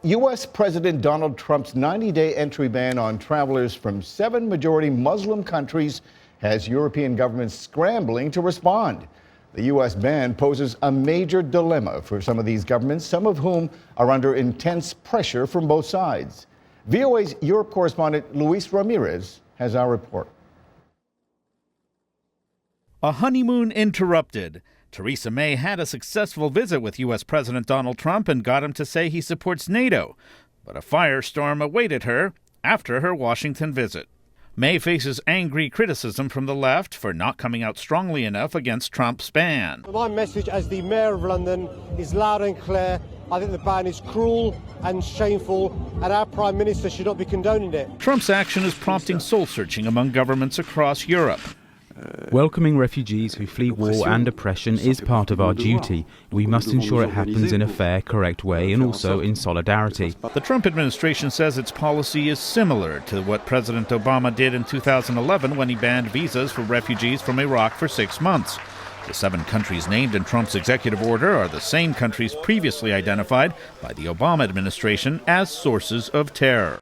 U.S. President Donald Trump's 90-day entry ban on travelers from 7 majority Muslim countries has European governments scrambling to respond. The U.S. ban poses a major dilemma for some of these governments, some of whom are under intense pressure from both sides. VOA's Europe correspondent Luis Ramirez has our report. A honeymoon interrupted. Theresa May had a successful visit with U.S. President Donald Trump and got him to say he supports NATO. But a firestorm awaited her after her Washington visit. May faces angry criticism from the left for not coming out strongly enough against Trump's ban. My message as the Mayor of London is loud and clear. I think the ban is cruel and shameful, and our Prime Minister should not be condoning it. Trump's action is prompting soul-searching among governments across Europe. Welcoming refugees who flee war and oppression is part of our duty. We must ensure it happens in a fair, correct way and also in solidarity. The Trump administration says its policy is similar to what President Obama did in 2011 when he banned visas for refugees from Iraq for 6 months. The 7 countries named in Trump's executive order are the same countries previously identified by the Obama administration as sources of terror.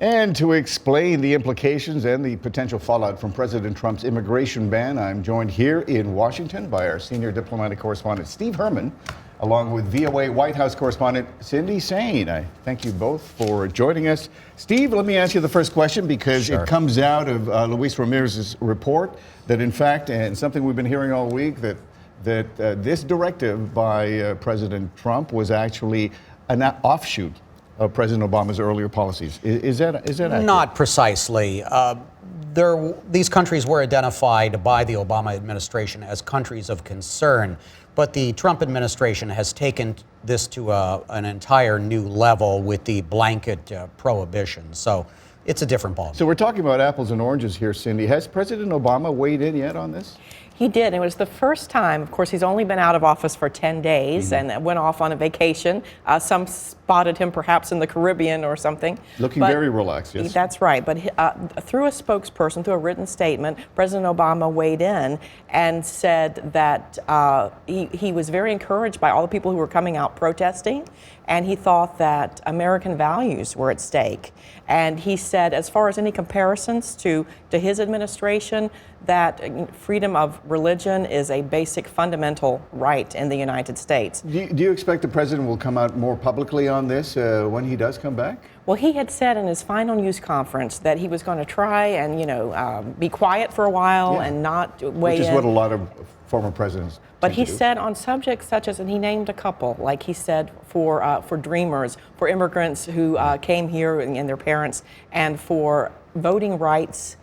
And to explain the implications and the potential fallout from President Trump's immigration ban, I'm joined here in Washington by our senior diplomatic correspondent, Steve Herman, along with VOA White House correspondent, Cindy Saine. I thank you both for joining us. Steve, let me ask you the first question because It comes out of Luis Ramirez's report that, in fact, and something we've been hearing all week, that this directive by President Trump was actually an offshoot of President Obama's earlier policies. Is that accurate? Not precisely. These countries were identified by the Obama administration as countries of concern, but the Trump administration has taken this to an entire new level with the blanket prohibition. So it's a different ballgame. So we're talking about apples and oranges here, Cindy. Has President Obama weighed in yet on this? He did. It was the first time. Of course, he's only been out of office for 10 days and went off on a vacation. Some spotted him perhaps in the Caribbean or something. Looking very relaxed, yes. That's right. But through a spokesperson, through a written statement, President Obama weighed in and said that he was very encouraged by all the people who were coming out protesting, and he thought that American values were at stake. And he said, as far as any comparisons to his administration, that freedom of religion is a basic fundamental right in the United States. Do you expect the president will come out more publicly on this when he does come back? Well, he had said in his final news conference that he was going to try and, be quiet for a while and not weigh in. Which is what a lot of former presidents But he said on subjects such as, and he named a couple, like he said for dreamers, for immigrants who came here and their parents, and for voting rights,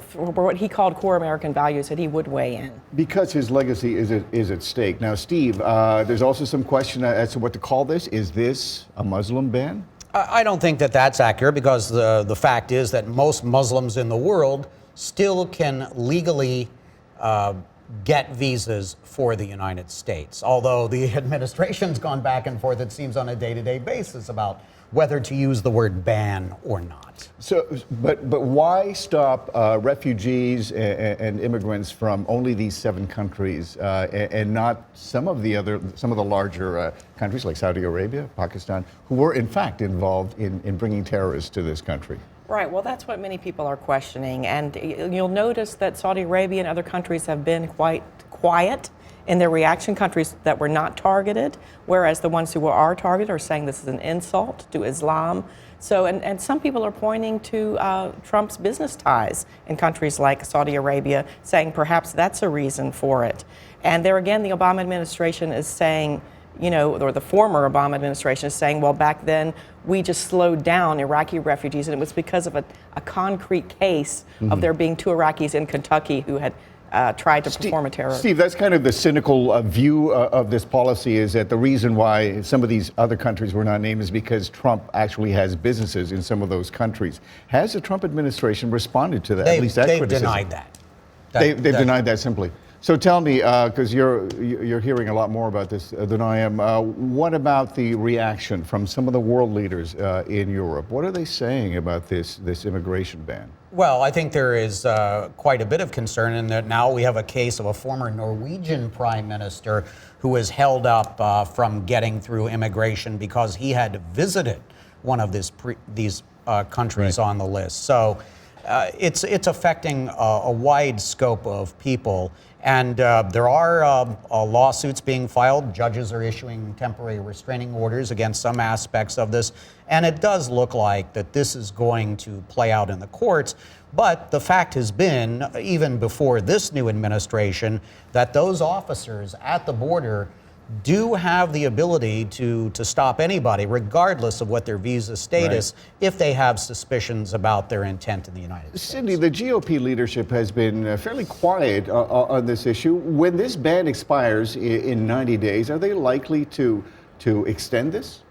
for what he called core American values, that he would weigh in. Because his legacy is at stake. Now, Steve, there's also some question as to what to call this. Is this a Muslim ban? I don't think that that's accurate, because the fact is that most Muslims in the world still can legally get visas for the United States, although the administration's gone back and forth, it seems, on a day-to-day basis about whether to use the word ban or not. So, but why stop refugees and immigrants from only these 7 countries and not some of the larger countries like Saudi Arabia, Pakistan, who were in fact involved in bringing terrorists to this country? Right, well, that's what many people are questioning. And you'll notice that Saudi Arabia and other countries have been quite quiet in their reaction, countries that were not targeted, whereas the ones who are targeted are saying this is an insult to Islam. So, and some people are pointing to Trump's business ties in countries like Saudi Arabia, saying perhaps that's a reason for it. And there again, the Obama administration is saying, or the former Obama administration is saying, well, back then we just slowed down Iraqi refugees, and it was because of a concrete case of there being 2 Iraqis in Kentucky who had tried to perform a terror. Steve, that's kind of the cynical view of this policy, is that the reason why some of these other countries were not named is because Trump actually has businesses in some of those countries. Has the Trump administration responded to that? At least that they've criticism? Denied that. They've denied that simply. So tell me, because you're hearing a lot more about this than I am, what about the reaction from some of the world leaders in Europe? What are they saying about this immigration ban? Well, I think there is quite a bit of concern in that now we have a case of a former Norwegian prime minister who was held up from getting through immigration because he had visited one of these countries on the list. So it's affecting a wide scope of people. And there are lawsuits being filed. Judges are issuing temporary restraining orders against some aspects of this. And it does look like that this is going to play out in the courts. But the fact has been, even before this new administration, that those officers at the border do have the ability to stop anybody, regardless of what their visa status, if they have suspicions about their intent in the United States. Cindy, the GOP leadership has been fairly quiet on this issue. When this ban expires in 90 days, are they likely to extend this?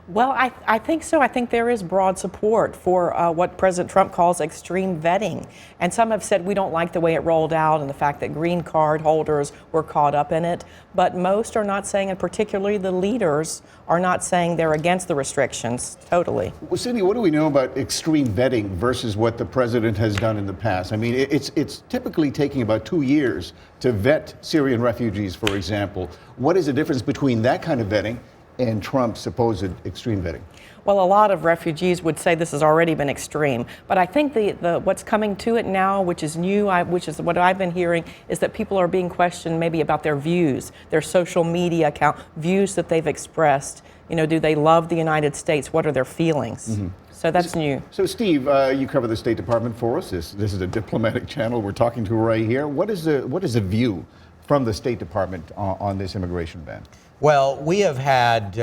Well, I think so. I think there is broad support for what President Trump calls extreme vetting. And some have said we don't like the way it rolled out and the fact that green card holders were caught up in it. But most are not saying, and particularly the leaders, are not saying they're against the restrictions totally. Well, Cindy, what do we know about extreme vetting versus what the president has done in the past? I mean, it's typically taking about 2 years to vet Syrian refugees, for example. What is the difference between that kind of vetting and Trump's supposed extreme vetting? Well, a lot of refugees would say this has already been extreme, but I think the what's coming to it now, which is new, which is what I've been hearing, is that people are being questioned maybe about their views, their social media account, views that they've expressed. You know, do they love the United States? What are their feelings? So that's new. So, Steve, you cover the State Department for us. This is a diplomatic channel we're talking to right here. What is the view from the State Department on this immigration ban? Well, we have had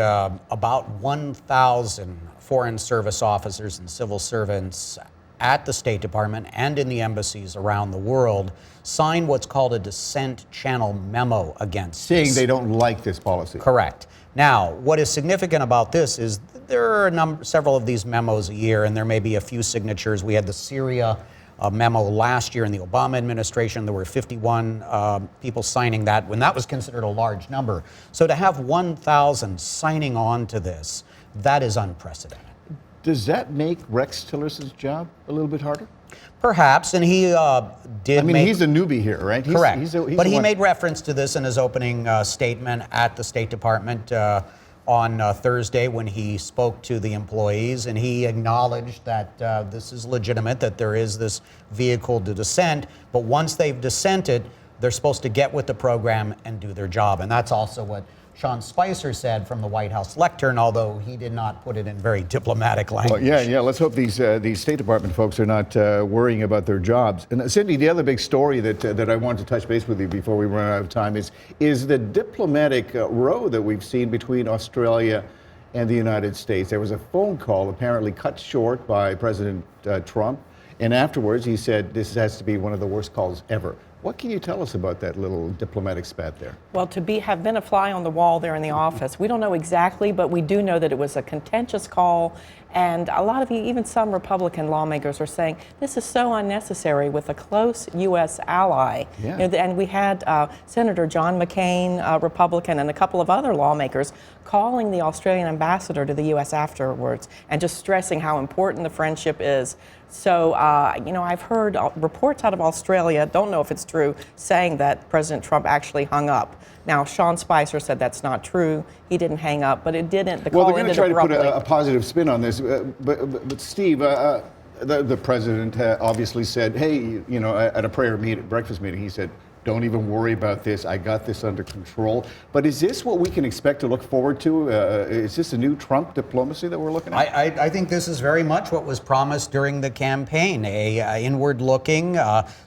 about 1,000 Foreign Service officers and civil servants at the State Department and in the embassies around the world sign what's called a dissent channel memo against Saying this. they don't like this policy. Correct. Now, what is significant about this is there are several of these memos a year, and there may be a few signatures. We had the Syria memo last year in the Obama administration. There were 51 people signing that when that was considered a large number. So to have 1,000 signing on to this, that is unprecedented. Does that make Rex Tillerson's job a little bit harder? Perhaps, and he did. I mean, he's a newbie here, right? Correct. He's but he made reference to this in his opening statement at the State Department on Thursday when he spoke to the employees, and he acknowledged that this is legitimate, that there is this vehicle to dissent, but once they've dissented, they're supposed to get with the program and do their job. And that's also what Sean Spicer said from the White House lectern, although he did not put it in very diplomatic language. Well, yeah. Let's hope these State Department folks are not worrying about their jobs. And Cindy, the other big story that I want to touch base with you before we run out of time is the diplomatic row that we've seen between Australia and the United States. There was a phone call apparently cut short by President Trump, and afterwards he said this has to be one of the worst calls ever. What can you tell us about that little diplomatic spat there? Well, have been a fly on the wall there in the office. We don't know exactly, but we do know that it was a contentious call. And a lot of even some Republican lawmakers are saying this is so unnecessary with a close U.S. ally. Yeah. You know, and we had Senator John McCain, Republican, and a couple of other lawmakers calling the Australian ambassador to the U.S. afterwards and just stressing how important the friendship is. So, you know, I've heard reports out of Australia, don't know if it's true, saying that President Trump actually hung up. Now, Sean Spicer said that's not true. He didn't hang up, but it didn't. The Well, call they're going to ended try to abruptly. put a positive spin on this. But Steve, the president obviously said, hey, you know, at a breakfast meeting, he said, don't even worry about this. I got this under control. But is this what we can expect to look forward to? Is this a new Trump diplomacy that we're looking at? I think this is very much what was promised during the campaign, a inward-looking,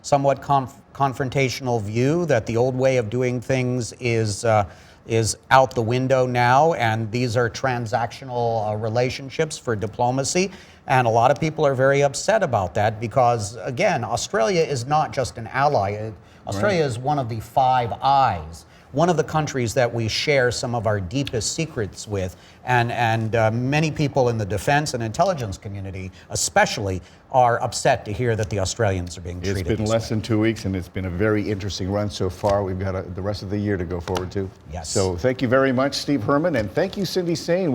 somewhat confrontational view that the old way of doing things is out the window now, and these are transactional relationships for diplomacy. And a lot of people are very upset about that because, again, Australia is not just an ally. Australia is one of the Five Eyes, one of the countries that we share some of our deepest secrets with, and many people in the defense and intelligence community especially are upset to hear that the Australians are being treated It's been this less way. than 2 weeks, and it's been a very interesting run so far. We've got the rest of the year to go forward to. Yes. So thank you very much, Steve Herman, and thank you, Cindy Saine.